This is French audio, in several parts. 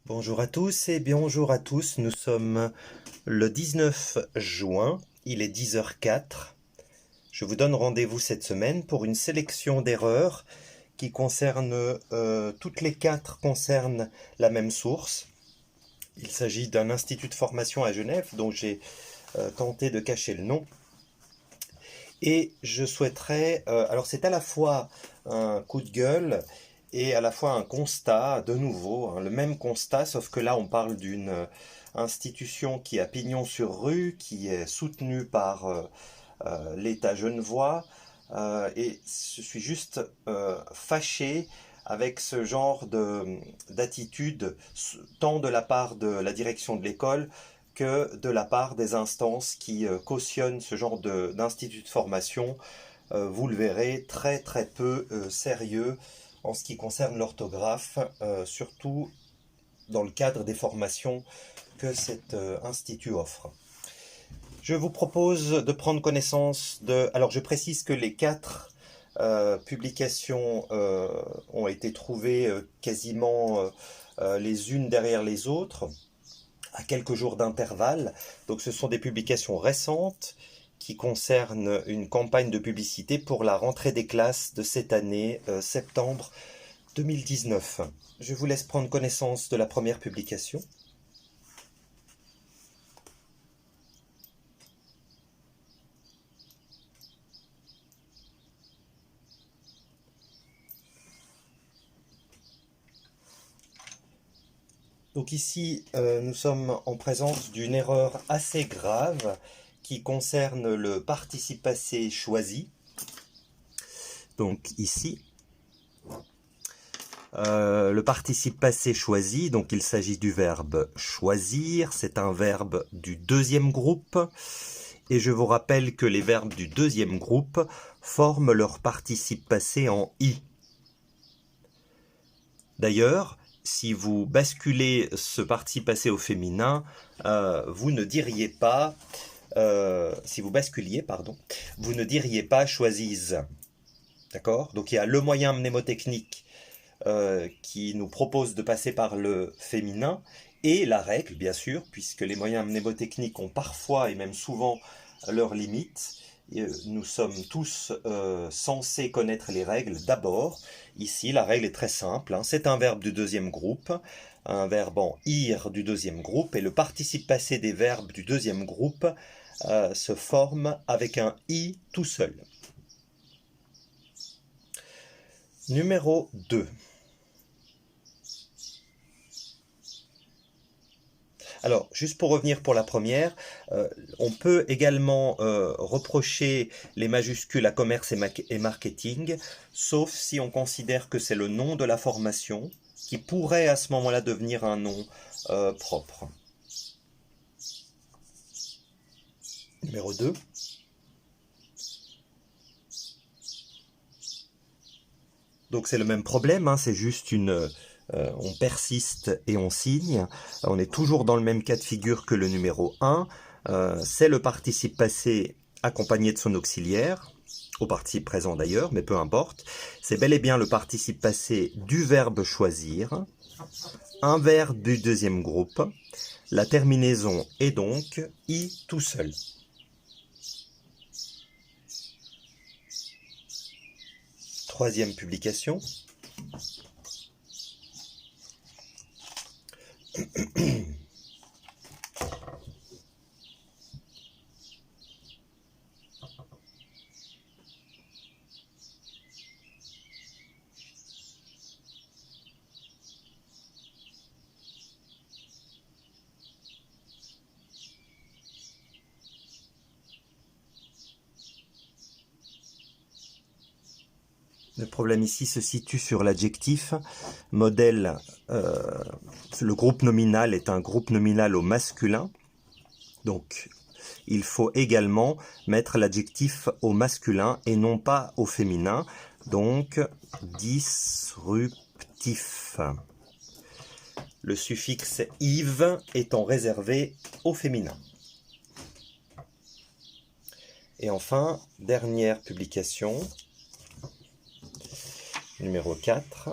Bonjour à tous et bonjour à tous. Nous sommes le 19 juin, il est 10h04. Je vous donne rendez-vous cette semaine pour une sélection d'erreurs qui concernent, toutes les quatre concernent la même source. Il s'agit d'un institut de formation à Genève dont j'ai tenté de cacher le nom. Et je souhaiterais, alors c'est à la fois un coup de gueule et à la fois un constat, de nouveau, hein, le même constat, sauf que là on parle d'une institution qui a pignon sur rue, qui est soutenue par l'État genevois, et je suis juste fâché avec ce genre d'attitude, tant de la part de la direction de l'école que de la part des instances qui cautionnent ce genre d'institut de formation. Vous le verrez, très très peu sérieux en ce qui concerne l'orthographe, surtout dans le cadre des formations que cet institut offre. Je vous propose de prendre connaissance de... Alors je précise que les quatre publications ont été trouvées quasiment les unes derrière les autres, à quelques jours d'intervalle. Donc ce sont des publications récentes qui concernent une campagne de publicité pour la rentrée des classes de cette année, septembre 2019. Je vous laisse prendre connaissance de la première publication. Donc ici, nous sommes en présence d'une erreur assez grave qui concerne le participe passé choisi. Donc ici, le participe passé choisi, donc il s'agit du verbe choisir, c'est un verbe du deuxième groupe. Et je vous rappelle que les verbes du deuxième groupe forment leur participe passé en « i ». D'ailleurs, si vous basculez ce participe passé au féminin, vous ne diriez pas, si vous basculiez, pardon, vous ne diriez pas choisise. D'accord? Donc il y a le moyen mnémotechnique qui nous propose de passer par le féminin et la règle, bien sûr, puisque les moyens mnémotechniques ont parfois et même souvent leurs limites. Nous sommes tous censés connaître les règles d'abord. Ici, la règle est très simple, hein. C'est un verbe du deuxième groupe, un verbe en ir du deuxième groupe, et le participe passé des verbes du deuxième groupe se forme avec un i tout seul. Numéro 2. Alors, juste pour revenir pour la première, on peut également reprocher les majuscules à commerce et marketing, sauf si on considère que c'est le nom de la formation, qui pourrait à ce moment-là devenir un nom propre. Numéro 2. Donc c'est le même problème, hein, c'est juste une... on persiste et on signe. On est toujours dans le même cas de figure que le numéro 1. C'est le participe passé accompagné de son auxiliaire, au participe présent d'ailleurs, mais peu importe. C'est bel et bien le participe passé du verbe choisir, un verbe du deuxième groupe. La terminaison est donc i tout seul. Troisième publication. Le problème ici se situe sur l'adjectif. Modèle, le groupe nominal est un groupe nominal au masculin. Donc, il faut également mettre l'adjectif au masculin et non pas au féminin. Donc, disruptif. Le suffixe ive étant réservé au féminin. Et enfin, dernière publication. Numéro 4.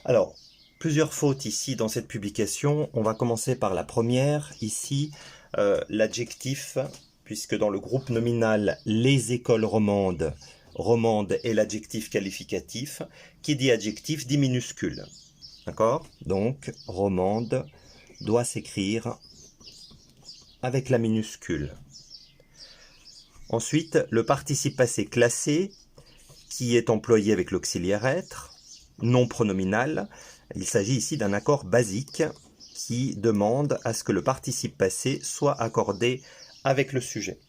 Alors, plusieurs fautes ici dans cette publication. On va commencer par la première, ici, l'adjectif, puisque dans le groupe nominal « les écoles romandes », romande est l'adjectif qualificatif. Qui dit adjectif dit minuscule. D'accord? Donc, romande doit s'écrire avec la minuscule. Ensuite, le participe passé classé, qui est employé avec l'auxiliaire être, non pronominal. Il s'agit ici d'un accord basique qui demande à ce que le participe passé soit accordé avec le sujet.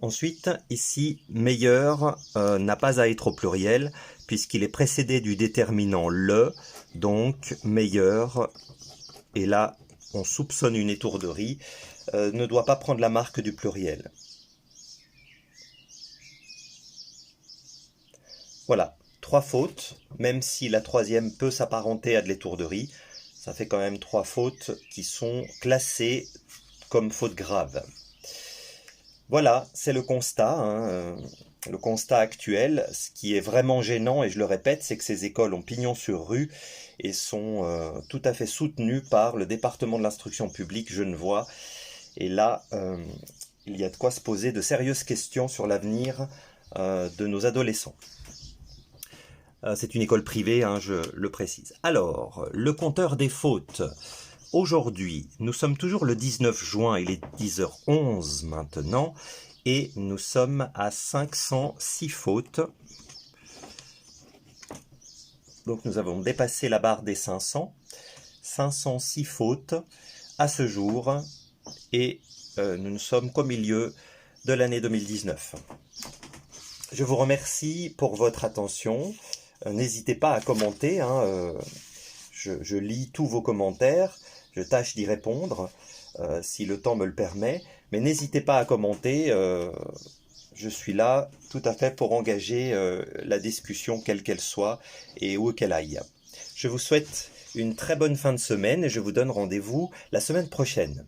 Ensuite, ici, meilleur n'a pas à être au pluriel, puisqu'il est précédé du déterminant le, donc meilleur, et là on soupçonne une étourderie, ne doit pas prendre la marque du pluriel. Voilà, 3 fautes, même si la troisième peut s'apparenter à de l'étourderie, ça fait quand même 3 fautes qui sont classées comme fautes graves. Voilà, c'est le constat, le constat actuel. Ce qui est vraiment gênant, et je le répète, c'est que ces écoles ont pignon sur rue et sont tout à fait soutenues par le département de l'instruction publique genevois. Et là, il y a de quoi se poser de sérieuses questions sur l'avenir de nos adolescents. C'est une école privée, je le précise. Alors, le compteur des fautes. Aujourd'hui, nous sommes toujours le 19 juin, il est 10h11 maintenant, et nous sommes à 506 fautes. Donc nous avons dépassé la barre des 500. 506 fautes à ce jour, et nous ne sommes qu'au milieu de l'année 2019. Je vous remercie pour votre attention. N'hésitez pas à commenter, je lis tous vos commentaires. Je tâche d'y répondre si le temps me le permet, mais n'hésitez pas à commenter, je suis là tout à fait pour engager la discussion quelle qu'elle soit et où qu'elle aille. Je vous souhaite une très bonne fin de semaine et je vous donne rendez-vous la semaine prochaine.